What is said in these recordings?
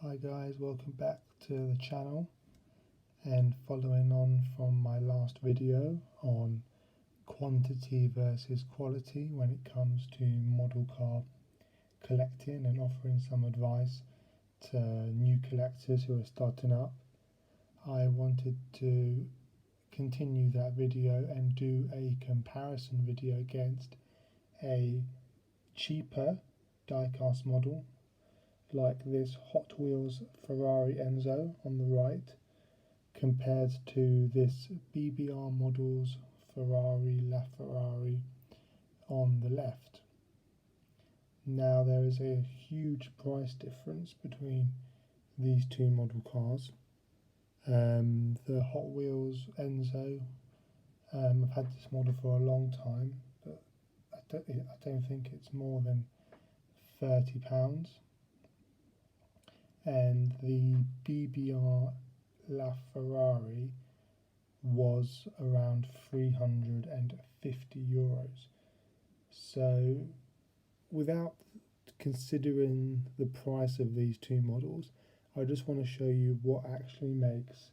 Hi guys, welcome back to the channel, and following on from my last video on quantity versus quality when it comes to model car collecting and offering some advice to new collectors who are starting up, I wanted to continue that video and do a comparison video against a cheaper diecast model like this Hot Wheels Ferrari Enzo on the right compared to this BBR Models Ferrari LaFerrari on the left. Now there is a huge price difference between these two model cars. The Hot Wheels Enzo, I've had this model for a long time, but I don't think it's more than £30. And the BBR LaFerrari was around €350. So without considering the price of these two models, I just want to show you what actually makes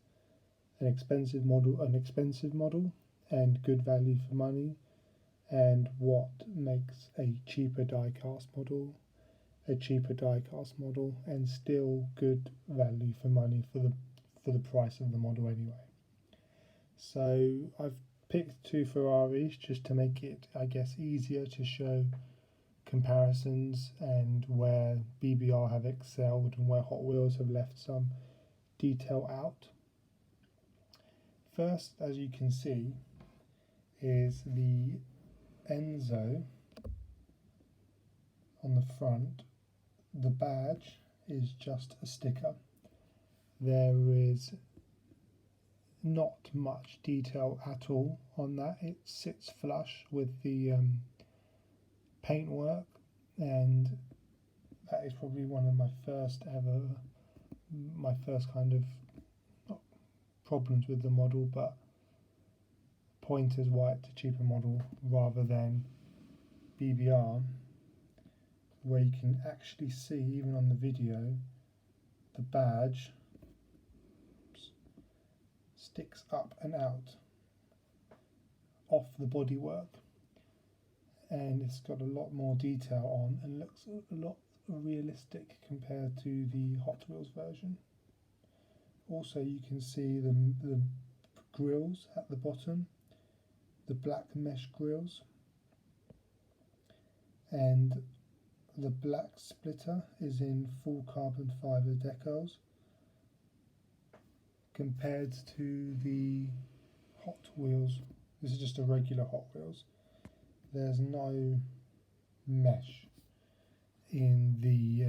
an expensive model and good value for money, and what makes a cheaper diecast model and still good value for money for the price of the model anyway. So I've picked two Ferraris just to make it, I guess, easier to show comparisons and where BBR have excelled and where Hot Wheels have left some detail out. First, as you can see, is the Enzo on the front. The badge is just a sticker. There is not much detail at all on that. It sits flush with the paintwork, and that is probably one of my first kind of, not problems with the model, but pointers why it's a cheaper model rather than BBR, where you can actually see, even on the video, the badge sticks up and out off the bodywork, and it's got a lot more detail on and looks a lot realistic compared to the Hot Wheels version. Also, you can see the grills at the bottom, the black mesh grills, and the black splitter is in full carbon fibre decals compared to the Hot Wheels. This is just a regular Hot Wheels. There's no mesh in the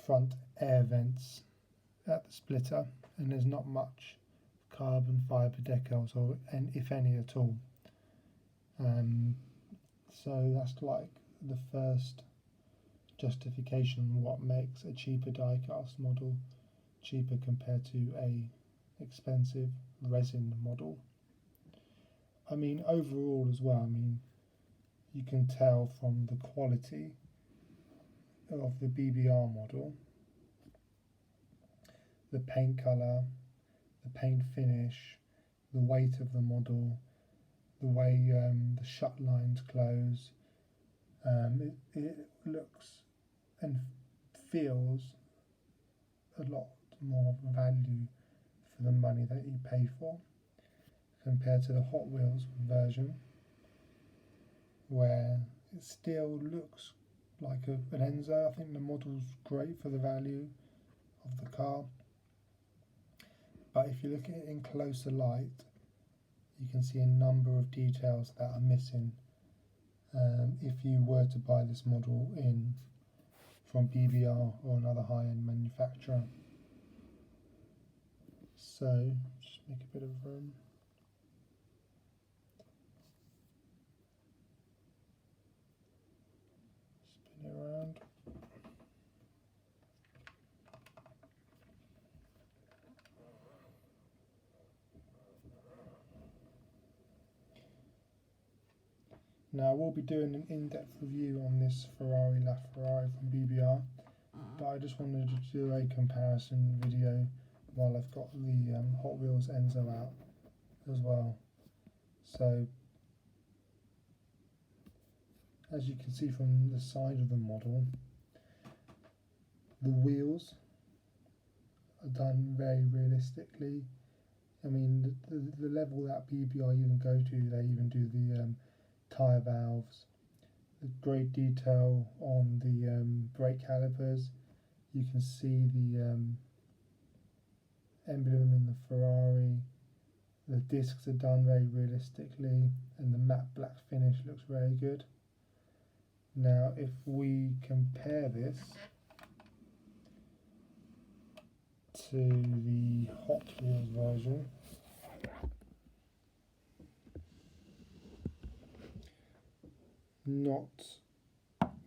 front air vents at the splitter, and there's not much carbon fibre decals, and if any at all. So that's like the first justification on what makes a cheaper diecast model cheaper compared to a expensive resin model. I mean, overall as well, you can tell from the quality of the BBR model, the paint colour, the paint finish, the weight of the model, the way the shut lines close. It looks and feels a lot more value for the money that you pay for, compared to the Hot Wheels version, where it still looks like an Enzo. I think the model's great for the value of the car, but if you look at it in closer light, you can see a number of details that are missing if you were to buy this model from BBR or another high-end manufacturer. So just make a bit of room. Spin it around. Now, I will be doing an in-depth review on this Ferrari LaFerrari from BBR, but I just wanted to do a comparison video while I've got the Hot Wheels Enzo out as well. So as you can see from the side of the model, the wheels are done very realistically. I mean, the level that BBR even go to, they even do the tyre valves, the great detail on the brake calipers. You can see the emblem in the Ferrari. The discs are done very realistically, and the matte black finish looks very good. Now, if we compare this to the Hot Wheels version, not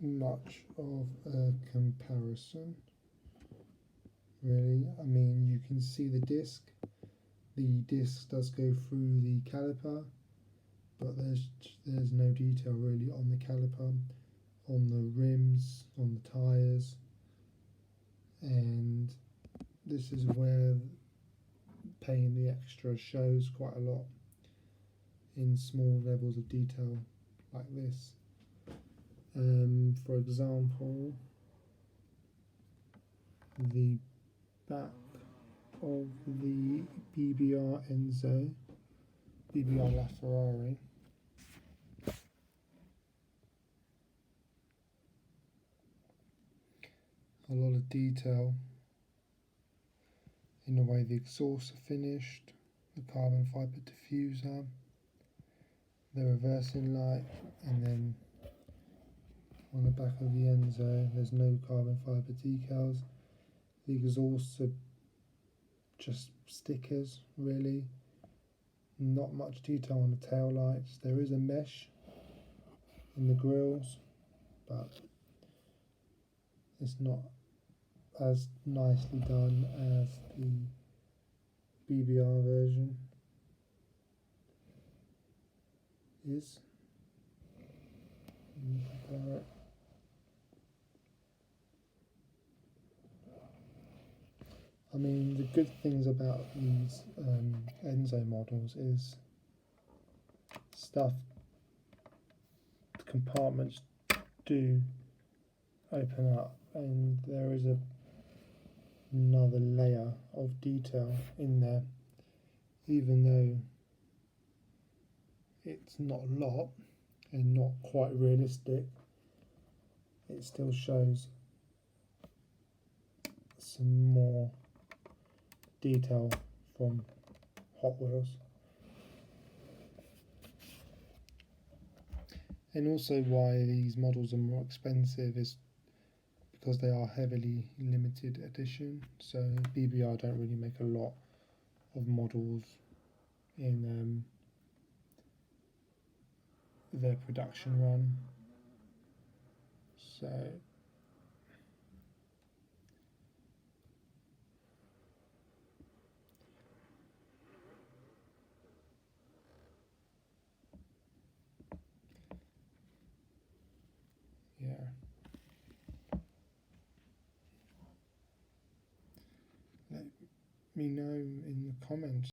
much of a comparison, really. I mean, you can see the disc. The disc does go through the caliper, but there's no detail really on the caliper, on the rims, on the tyres, and this is where paying the extra shows quite a lot in small levels of detail like this. For example, the back of the BBR Enzo, BBR LaFerrari, a lot of detail in the way the exhausts are finished, the carbon fibre diffuser, the reversing light, and then on the back of the Enzo there's no carbon fibre decals. The exhausts are just stickers really, not much detail on the tail lights. There is a mesh in the grills, but it's not as nicely done as the BBR version is. Compare it. I mean, the good things about these Enzo models is stuff, the compartments do open up, and there is another layer of detail in there, even though it's not a lot and not quite realistic. It still shows some more detail from Hot Wheels. And also why these models are more expensive is because they are heavily limited edition. So BBR don't really make a lot of models in their production run. So yeah. Let me know in the comments